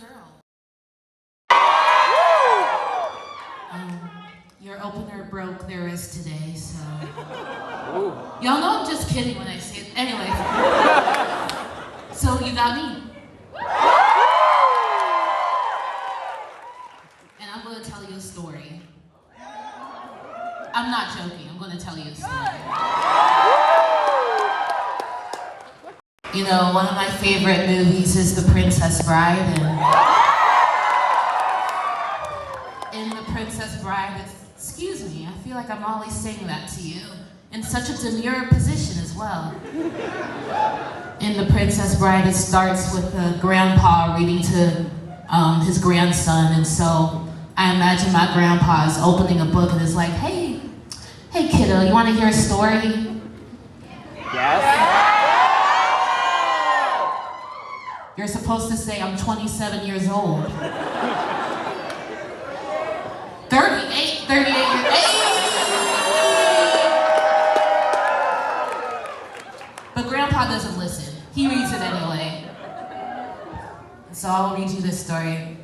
girl. Your opener broke their wrist today, so... Y'all know I'm just kidding when I say it. Anyway. So you got me. And I'm gonna tell you a story. I'm not joking, I'm gonna tell you a story. You know, one of my favorite movies is The Princess Bride, and in The Princess Bride, excuse me, I feel like I'm always saying that to you, in such a demure position as well. In The Princess Bride, it starts with a grandpa reading to his grandson, and so I imagine my grandpa is opening a book and is like, hey kiddo, you wanna hear a story? Yes. You're supposed to say, I'm 27 years old. 38 years old. But Grandpa doesn't listen. He reads it anyway. So I'll read you this story.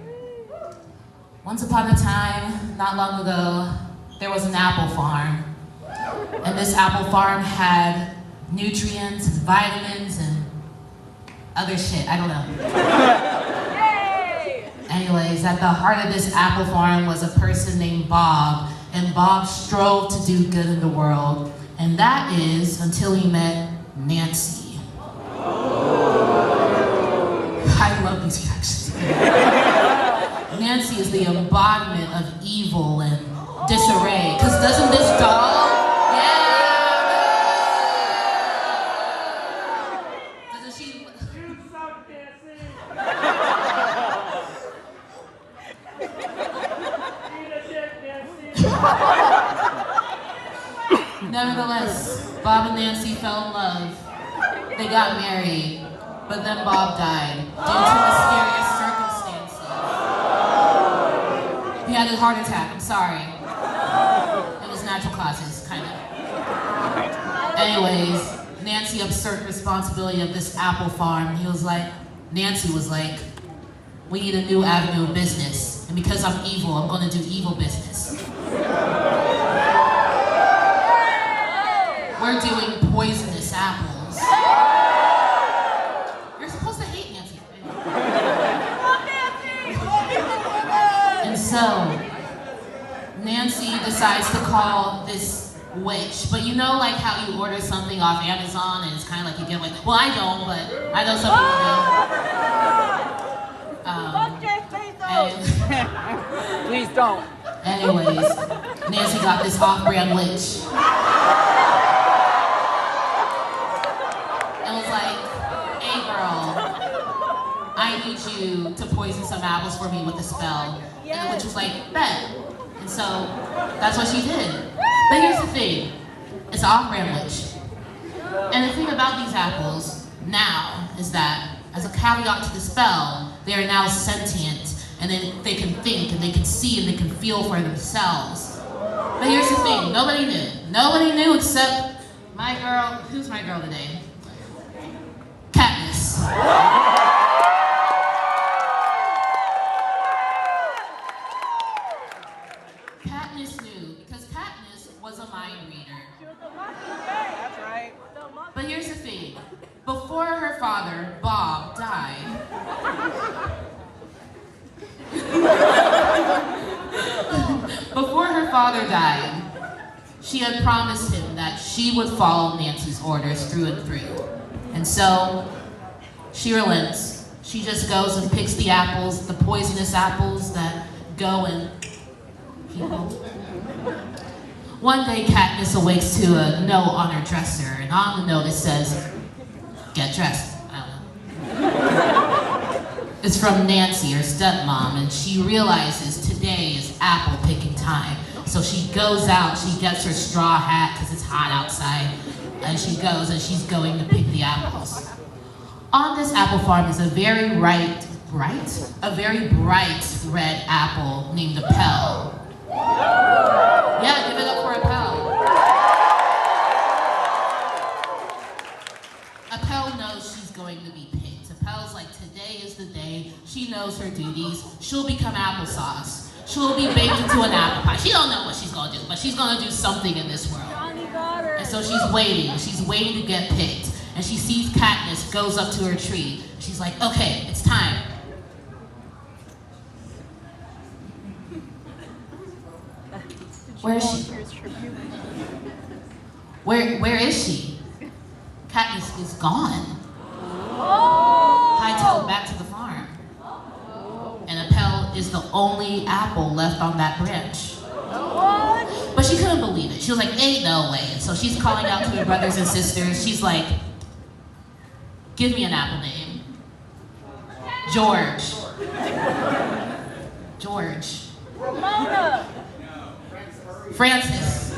Once upon a time, not long ago, there was an apple farm. And this apple farm had nutrients and vitamins and other shit, I don't know. Anyways, at the heart of this apple farm was a person named Bob, and Bob strove to do good in the world. And that is until he met Nancy. I love these reactions. Nancy is the embodiment of evil and disarray. Because doesn't this doll? Nevertheless, Bob and Nancy fell in love. They got married, but then Bob died due to mysterious circumstances. He had a heart attack, I'm sorry. It was natural causes, kind of. Anyways, Nancy usurped responsibility of this apple farm, and Nancy was like, we need a new avenue of business, and because I'm evil, I'm gonna do evil business. We're doing poisonous apples. You're supposed to hate Nancy. And so, Nancy decides to call this witch. But you know like how you order something off Amazon and it's kind of like you get like, well I don't, but I know some people do. Please don't. Anyways, Nancy got this off-brand witch. I need you to poison some apples for me with a spell. And the witch was like, bet. And so, that's what she did. But here's the thing, it's an off-brand witch. And the thing about these apples now is that, as a caveat to the spell, they are now sentient, and they can think, and they can see, and they can feel for themselves. But here's the thing, nobody knew. Nobody knew except my girl, who's my girl today? Katniss. Katniss knew, because Katniss was a mind reader. That's right. But here's the thing, before her father, Bob, died, she had promised him that she would follow Nancy's orders through and through. And so, she relents. She just goes and picks the apples, the poisonous apples that go and people. One day, Katniss awakes to a note on her dresser, and on the note it says, "Get dressed." I don't know. It's from Nancy, her stepmom, and she realizes today is apple picking time. So she goes out, she gets her straw hat because it's hot outside, and she goes and she's going to pick the apples. On this apple farm is a very bright red apple named Appel. Yeah, give it up for Appel. Appel knows she's going to be picked. Appel's like, today is gets the day. She knows her duties. She'll become applesauce. She'll be baked into an apple pie. She don't know what she's gonna do, but she's gonna do something in this world. And so she's waiting. She's waiting to get picked. And she sees Katniss, goes up to her tree. She's like, okay, it's time. Where is she? Where is she? Katniss is gone. Hightailed back to the farm. And Appel is the only apple left on that branch. But she couldn't believe it. She was like, ain't no way. And so she's calling out to her brothers and sisters. She's like, give me an apple name. George. George. Ramona. Francis.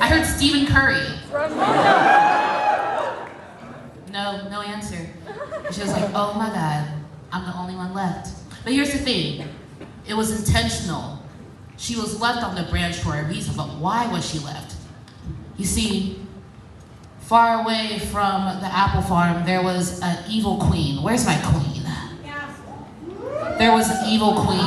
I heard Stephen Curry. Ramona. No answer. She was like, oh my God, I'm the only one left. But here's the thing, it was intentional. She was left on the branch for a reason, but why was she left? You see, far away from the apple farm, there was an evil queen. Where's my queen? There was an evil queen.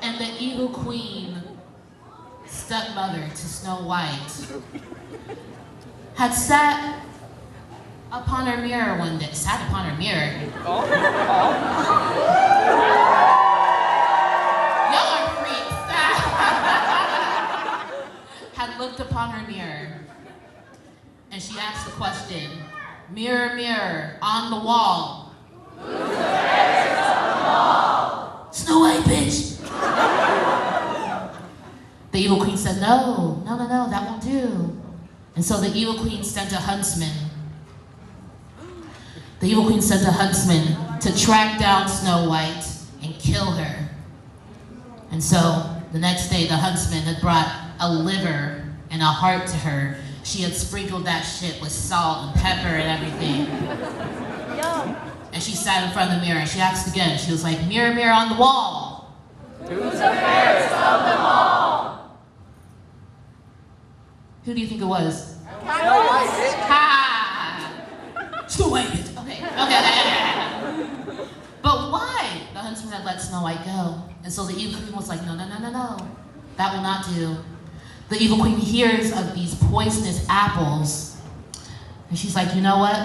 And the evil queen, stepmother to Snow White, had sat upon her mirror one day. Sat upon her mirror. Y'all are freaks. Had looked upon her mirror, and she asked the question, mirror, mirror, on the wall. Who's the fairest on the wall? Snow White, bitch. The evil queen said, no, that won't do. And so the evil queen sent a huntsman. The evil queen sent a huntsman to track down Snow White and kill her. And so the next day, the huntsman had brought a liver and a heart to her. She had sprinkled that shit with salt and pepper and everything. And she sat in front of the mirror and she asked again. She was like, mirror, mirror on the wall. Who's the fairest of them all? Who do you think it was? Katniss. Ha! Snow White, bitch. Okay. But why? The huntsman had let Snow White go. And so the evil queen was like, no. That will not do. The evil queen hears of these poisonous apples. And she's like, you know what?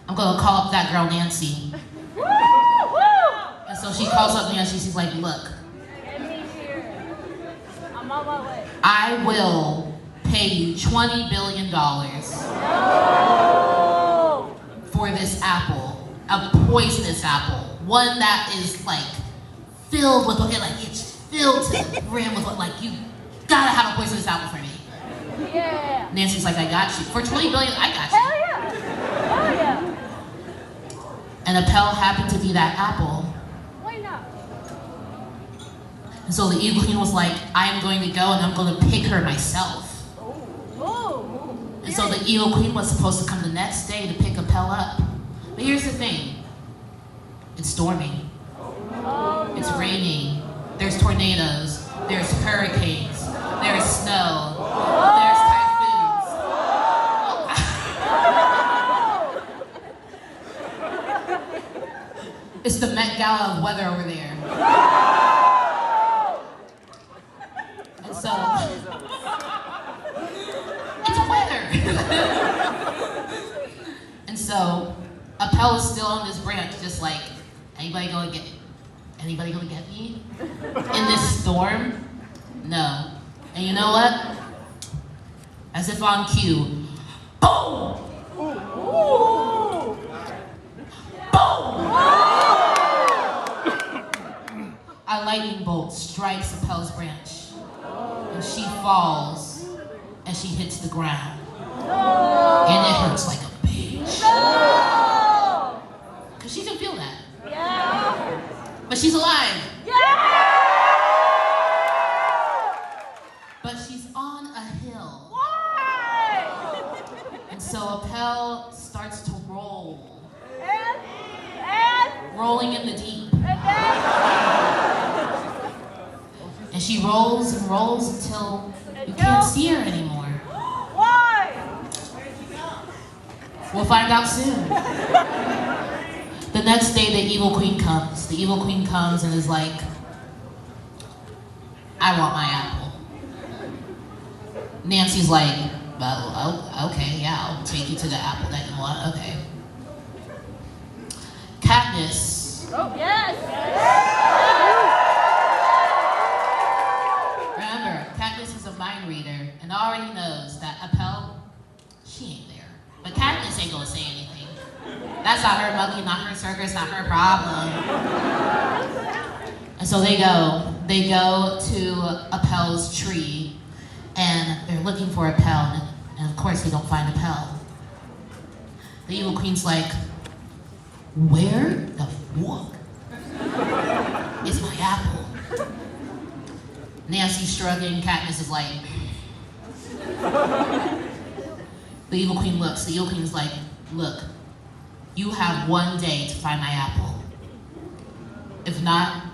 I'm gonna call up that girl Nancy. And so she calls up Nancy. She's like, look. Get me here. I'm on my way. I will pay you $20 billion for this apple, a poisonous apple, one that is like filled with, it's filled to the brim with, you gotta have a poisonous apple for me. Yeah. Nancy's like, I got you. For $20 billion, I got you. Hell yeah. Hell yeah. And Appel happened to be that apple. Why not? And so the evil queen was like, I'm going to go and I'm going to pick her myself. And so the evil queen was supposed to come the next day to pick Appel up. But here's the thing. It's storming. It's raining. There's tornadoes. There's hurricanes. There's snow. There's typhoons. It's the Met Gala of weather over there. And so, it's weather. And so, Appel is still on this branch, just like, anybody gonna get me? In this storm? No. And you know what? As if on cue, boom! Boom! A lightning bolt strikes Appel's branch, and she falls, and she hits the ground. And it hurts like a bitch. Because she can feel that. Yeah. But she's alive. Yeah. But she's on a hill. Why? And so Appel starts to roll. And Rolling in the deep. then And she rolls and rolls until you can't see her anymore. why? We'll find out soon. The next day, the evil queen comes. The evil queen comes and is like, I want my apple. Nancy's like, well, okay, yeah, I'll take you to the apple that you want, okay. Katniss. Oh, yes. Remember, Katniss is a mind reader and already knows that Appel, she ain't there. But Katniss ain't gonna say anything. That's not her monkey, not her circus, not her problem. And so they go to Appel's tree and they're looking for Appel, and of course they don't find Appel. The evil queen's like, where the fuck is my apple? Nancy's shrugging, Katniss is like, the evil queen looks, the evil queen's like, look, you have 1 day to find my apple. If not,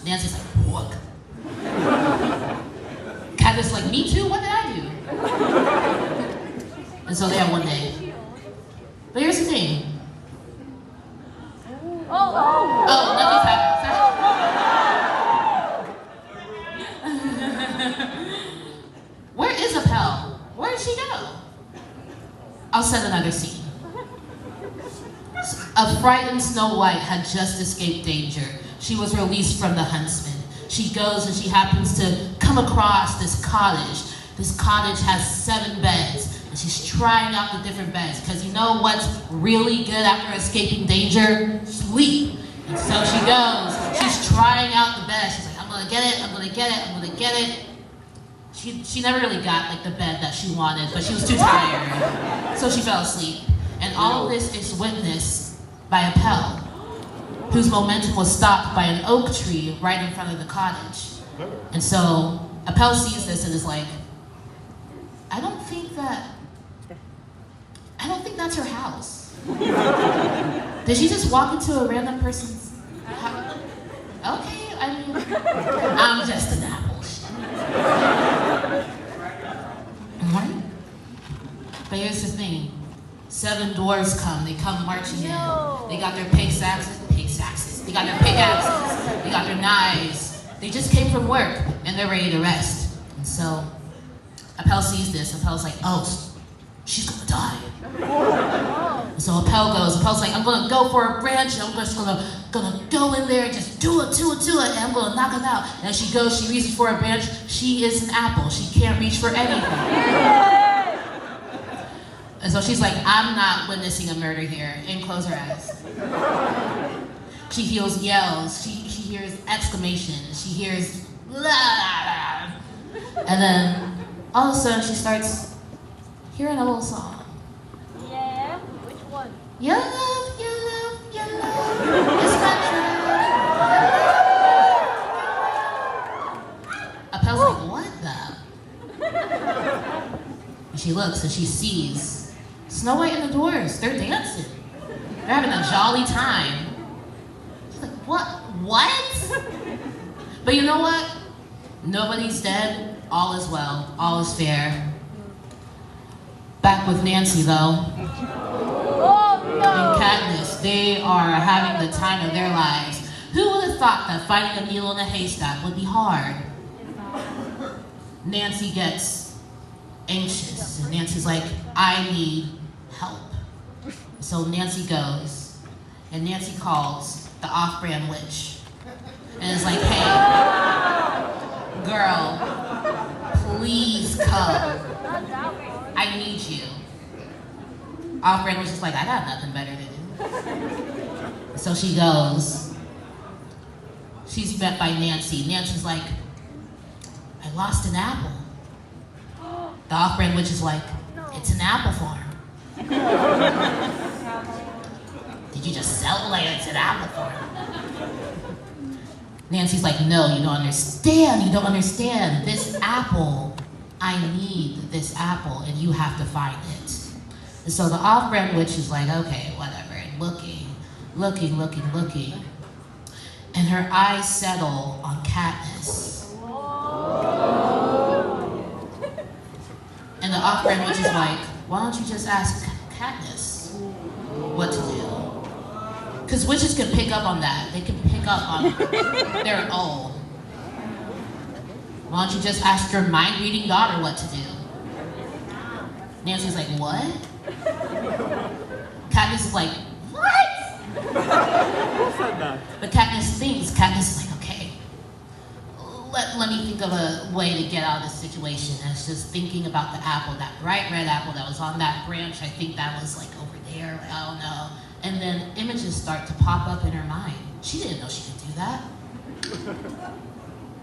Nancy's like, what? Katniss like, me too, what did I do? And so they have 1 day. But here's the thing. Oh, nothing's happening. Where is Appel? Where did she go? I'll set another scene. A frightened Snow White had just escaped danger. She was released from the huntsman. She goes and she happens to come across this cottage. This cottage has 7 beds. And she's trying out the different beds. Because you know what's really good after escaping danger? Sleep. And so she goes. She's trying out the bed. She's like, I'm gonna get it, I'm gonna get it, I'm gonna get it. She never really got like the bed that she wanted, but she was too tired. So she fell asleep. And all of this is witnessed by Appel, whose momentum was stopped by an oak tree right in front of the cottage. And so Appel sees this and is like, I don't think that's her house. Did she just walk into a random person's house? Okay, I mean, I'm just an apple. Right? But here's the thing. 7 dwarves come. They come marching in. They got their pickaxes. They got their pickaxes. They got their knives. They just came from work and they're ready to rest. And so Appel sees this. Appel's like, oh, she's gonna die. And so Appel goes. Appel's like, I'm gonna go for a branch and I'm just gonna go in there and just do it, and I'm gonna knock it out. And as she goes, she reaches for a branch. She is an apple. She can't reach for anything. And so she's like, I'm not witnessing a murder here. And close her eyes. She hears yells. She hears exclamations. She hears blah, blah, blah. And then all of a sudden she starts hearing a little song. Yeah? Which one? Your love, your love, your love is my treasure. Appel's like, what the? And she looks and she sees Snow White and the dwarves. They're dancing. They're having a jolly time. She's like, what? But you know what? Nobody's dead. All is well. All is fair. Back with Nancy, though. Oh, no. And Katniss, they are having the time of their lives. Who would have thought that finding a needle in a haystack would be hard? Nancy gets anxious, and Nancy's like, I need help. So Nancy goes, and Nancy calls the off-brand witch, and is like, hey, girl, please come. I need you. Off-brand witch is like, I got nothing better to do. So she goes. She's met by Nancy. Nancy's like, I lost an apple. The off-brand witch is like, it's an apple farm. Did you just sell like it's an apple farm? Nancy's like, no, you don't understand. You don't understand. This apple, I need this apple, and you have to find it. And so the off-brand witch is like, okay, whatever, and looking. And her eyes settle on Katniss. And the Aqua image is like, why don't you just ask Katniss what to do? Because witches can pick up on that. They can pick up on their own. Why don't you just ask your mind-reading daughter what to do? Nancy's like, what? Katniss is like, what? But Katniss thinks, Katniss is like, okay, let me think of a way to get out of this situation. And it's just thinking about the apple, that bright red apple that was on that branch. I think that was like over there, like, I don't know. And then images start to pop up in her mind. She didn't know she could do that.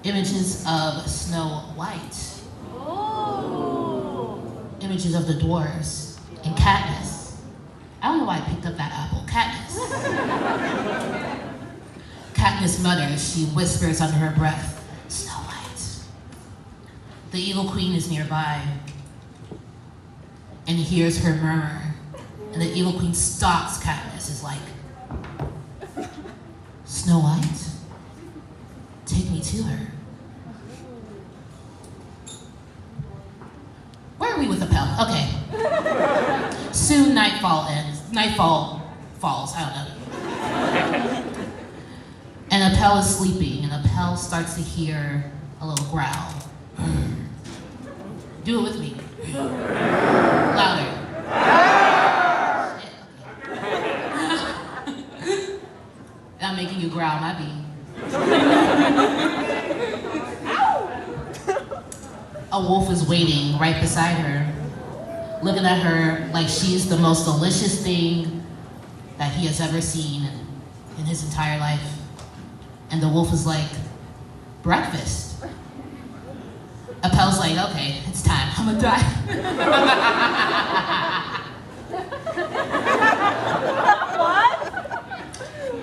Images of Snow White. Oh. Images of the dwarves and Katniss. I don't know why I picked up that apple. Katniss. Katniss mutters. She whispers under her breath, Snow White. The evil queen is nearby and hears her murmur. And the evil queen stalks Katniss, is like, Snow White, take me to her. Where are we with Appel? Okay. Soon nightfall ends. Nightfall falls, I don't know. And Appel is sleeping, and Appel starts to hear a little growl. Do it with me. Louder. I'm making you growl my bee. A wolf is waiting right beside her, looking at her like she's the most delicious thing that he has ever seen in his entire life. And the wolf is like, breakfast. Appel's like, okay, it's time, I'm gonna die.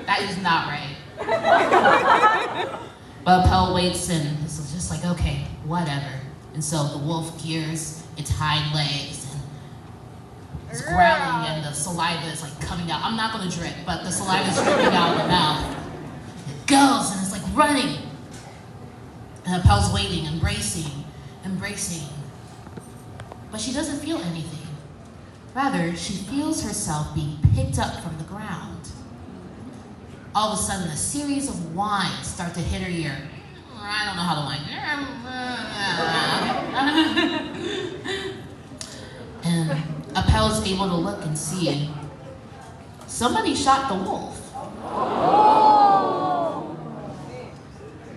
That is not right. But Appel waits and is just like, okay, whatever. And so the wolf gears its hind legs and is growling, and the saliva is like coming out. I'm not gonna drip, but the saliva is dripping out of the mouth. It goes and it's like running. And Appel's waiting and bracing and bracing. But she doesn't feel anything. Rather, she feels herself being picked up from the ground. All of a sudden, a series of whines start to hit her ear. I don't know how to whine. And Appel is able to look and see somebody shot the wolf.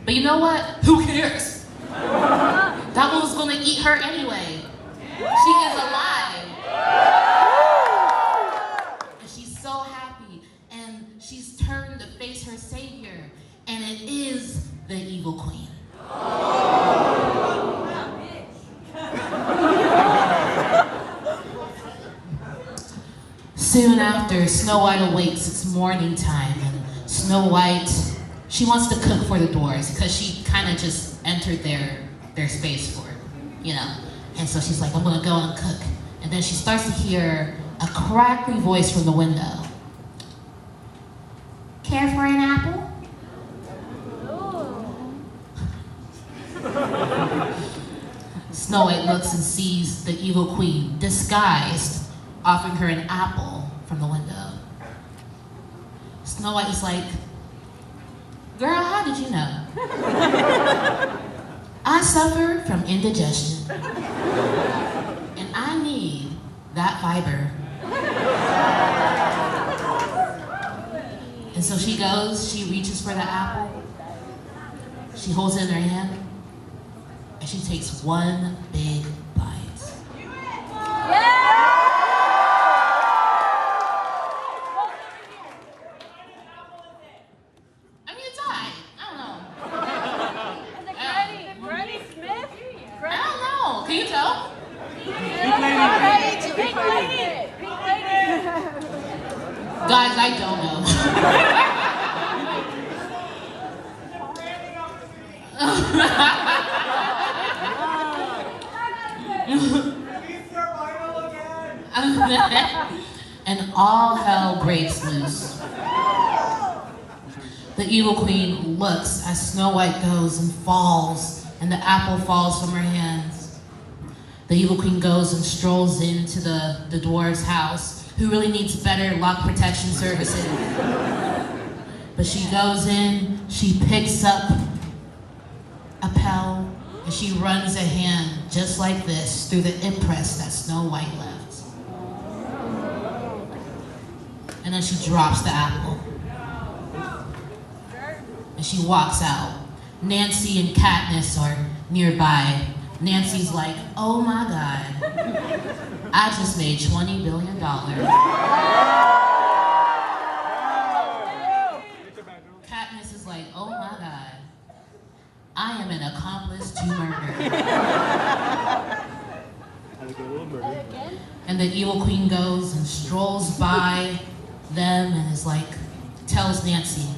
But you know what? Who cares? That wolf's gonna eat her anyway. She is alive. And she's so happy. And she's turned to face her savior. And it is the evil queen. Soon after, Snow White awakes. It's morning time, and Snow White, she wants to cook for the dwarves because she kind of just entered their space for it, you know. And so she's like, I'm gonna go and cook. And then she starts to hear a crackly voice from the window. Care for an apple? Snow White looks and sees the evil queen, disguised, offering her an apple from the window. Snow White is like, girl, how did you know? I suffer from indigestion, and I need that fiber. And so she goes, she reaches for the apple, she holds it in her hand, and she takes one big bite. I mean, it's alright. I don't know. Granny Smith? I don't know. Can you tell? Pink lady. Guys, I don't know. And all hell breaks loose. The evil queen looks as Snow White goes and falls, and the apple falls from her hands. The evil queen goes and strolls into the dwarf's house, who really needs better lock protection services. But she goes in, she picks up a Pell, and she runs a hand just like this through the impress that Snow White left. And then she drops the apple. And she walks out. Nancy and Katniss are nearby. Nancy's like, oh my God, I just made $20 billion. Katniss is like, oh my God, I am an accomplice to murder. And the evil queen goes and strolls by them and is like, tells Nancy,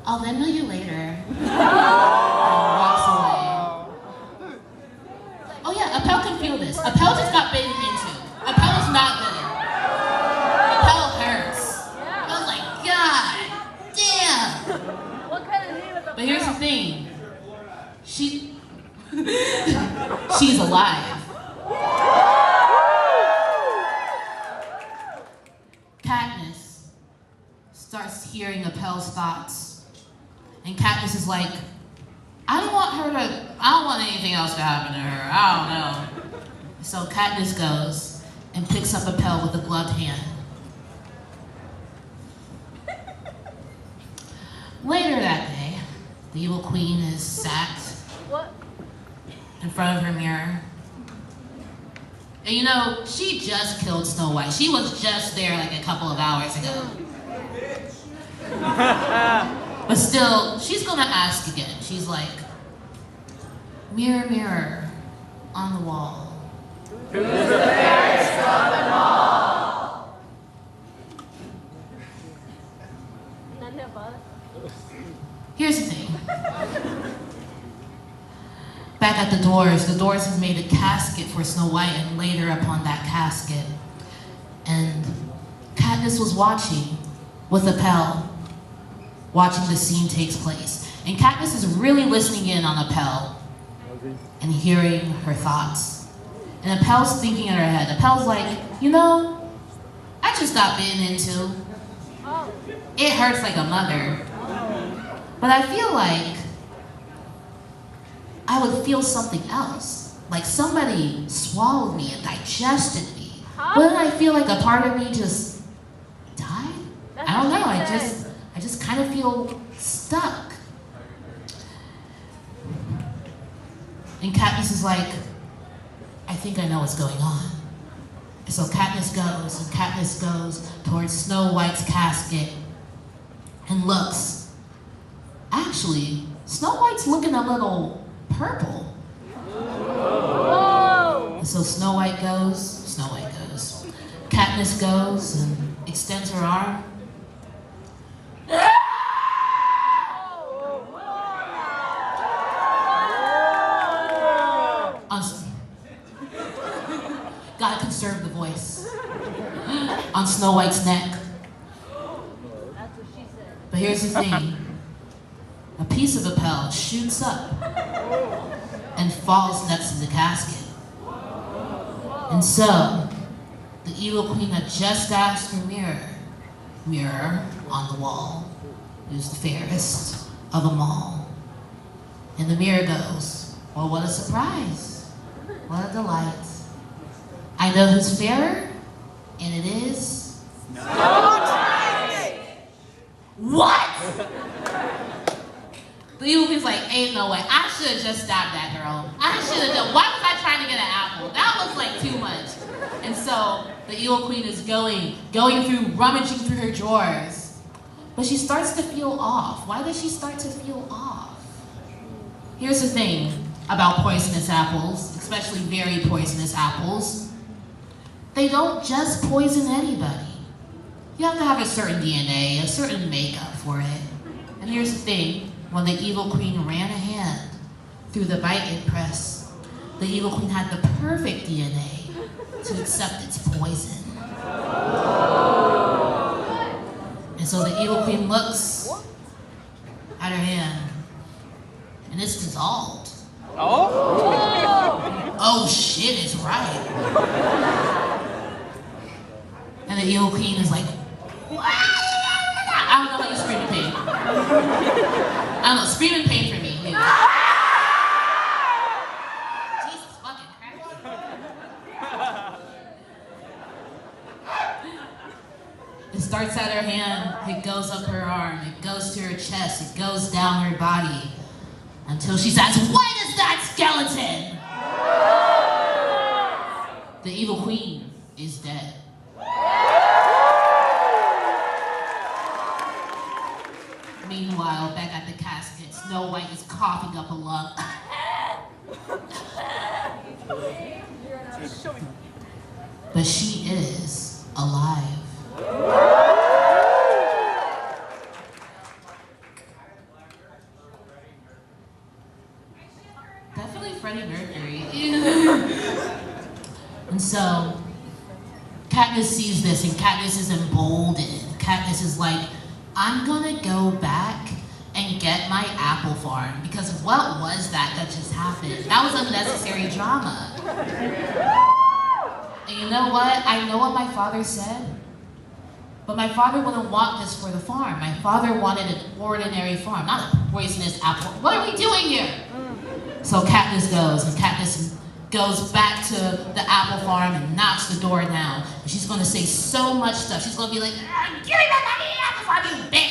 I'll Venmo you later. And walks away. Oh yeah, Appel can feel this. Appel just got bitten into. Appel is not good. Appel hurts. I was like, God damn. What kind of name is a But here's the thing. She's alive. Katniss starts hearing Appel's thoughts. And Katniss is like, I don't want anything else to happen to her. I don't know. So Katniss goes and picks up Appel with a gloved hand. Later that day, the evil queen is sat in front of her mirror. And you know, she just killed Snow White. She was just there like a couple of hours ago. But still, she's gonna ask again. She's like, mirror, mirror on the wall. Who's the fairest of them all? None of us. Here's the thing. Back at the doors have made a casket for Snow White and laid her upon that casket. And Katniss was watching with Appel, watching the scene takes place. And Katniss is really listening in on Appel and hearing her thoughts. And Appel's thinking in her head. Appel's like, you know, I just got bitten into. It hurts like a mother. But I feel like I would feel something else. Like somebody swallowed me and digested me. Wouldn't I feel like a part of me just died? I don't know, I just kind of feel stuck. And Katniss is like, I think I know what's going on. So Katniss goes towards Snow White's casket and looks. Actually, Snow White's looking a little purple. Whoa! And so Snow White goes. Katniss goes and extends her arm. Gotta conserve the voice. On Snow White's neck. That's what she said. But here's the thing. A piece of Appel shoots up and falls next to the casket. And so, the evil queen had just asked her mirror on the wall, who's the fairest of them all. And the mirror goes, well, what a surprise. What a delight. I know who's fairer, and it is... What? The evil queen's like, ain't no way. I should have just stabbed that girl. I should have done. Why was I trying to get an apple? That was like too much. And so the evil queen is going through, rummaging through her drawers. But she starts to feel off. Why does she start to feel off? Here's the thing about poisonous apples, especially very poisonous apples. They don't just poison anybody. You have to have a certain DNA, a certain makeup for it. And here's the thing. When the evil queen ran a hand through the bite impress, the evil queen had the perfect DNA to accept its poison. And so the evil queen looks at her hand, and it's dissolved. Oh? Oh shit is right. And the Evil Queen is like, I don't know how you scream in pain. I don't know, scream in pain for me. Yeah. Jesus fucking Christ. It starts at her hand, it goes up her arm, it goes to her chest, it goes down her body, until she's as white as that skeleton! The Evil Queen is dead. Meanwhile, back at the casket, Snow White is coughing up a lung. But she is alive. Definitely Freddie Mercury. And so, Katniss sees this, and Katniss is emboldened. Katniss is like, I'm gonna go back and get my apple farm, because what was that just happened? That was unnecessary drama. And you know what? I know what my father said, but my father wouldn't want this for the farm. My father wanted an ordinary farm, not a poisonous apple. What are we doing here? So Katniss goes, and Katniss goes back to the apple farm and knocks the door down. And she's gonna say so much stuff. She's gonna be like, give me back my apple farm, you bitch!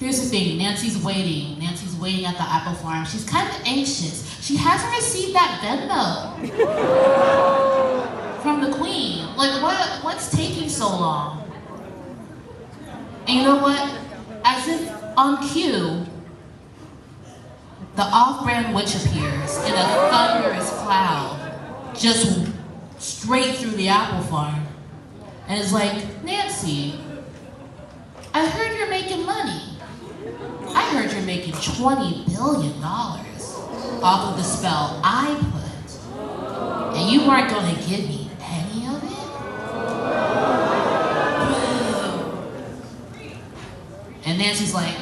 Here's the thing, Nancy's waiting. Nancy's waiting at the apple farm. She's kind of anxious. She hasn't received that Venmo from the queen. Like, what's taking so long? And you know what? As if on cue, the off-brand witch appears in a thunderous cloud, just straight through the apple farm. And is like, Nancy, I heard you're making money. I heard you're making $20 billion off of the spell I put. And you weren't gonna give me any of it? And Nancy's like,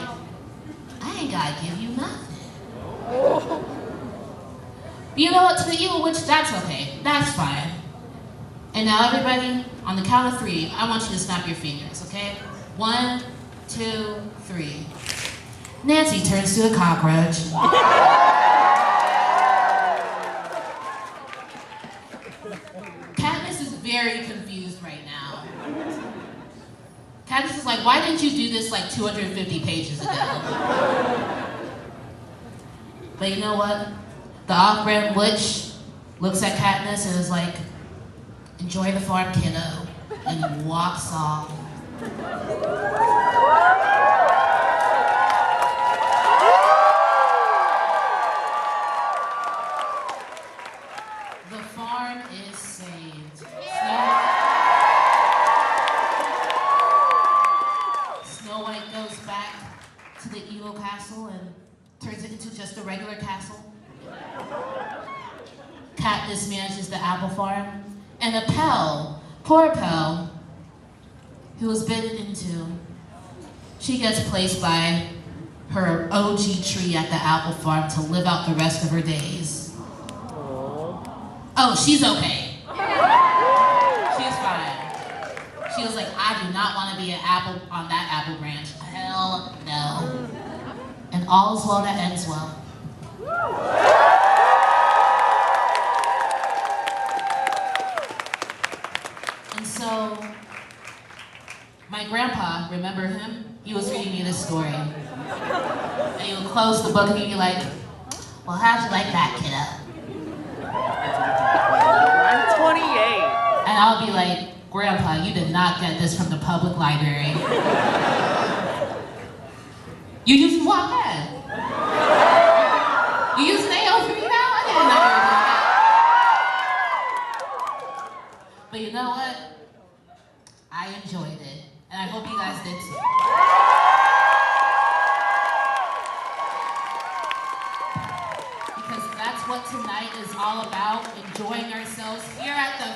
I ain't gotta give you nothing. But you know what, to the evil witch, that's okay. That's fine. And now everybody, on the count of 3, I want you to snap your fingers, okay? 1, 2, 3. Nancy turns to a cockroach. Katniss is very confused right now. Katniss is like, why didn't you do this like 250 pages ago? But you know what? The off-brand witch looks at Katniss and is like, enjoy the farm, kiddo, and walks off. The farm is saved. Snow White goes back to the evil castle and turns it into just a regular castle. Katniss manages the apple farm, and Appel, poor Appel, who was bitten into, she gets placed by her OG tree at the apple farm to live out the rest of her days. Oh, she's okay. She's fine. She was like, I do not want to be an apple on that apple branch. Hell no. And all's well that ends well. And so, my grandpa, remember him? He was reading me this story. And he would close the book and he'd be like, well, how'd you like that, kiddo? I'm 28. And I'll be like, Grandpa, you did not get this from the public library. You using Wattpad? You using AO3 now? I didn't know you were doing that. But you know what? I enjoyed it. And I hope you guys did too. Because that's what tonight is all about, enjoying ourselves here at the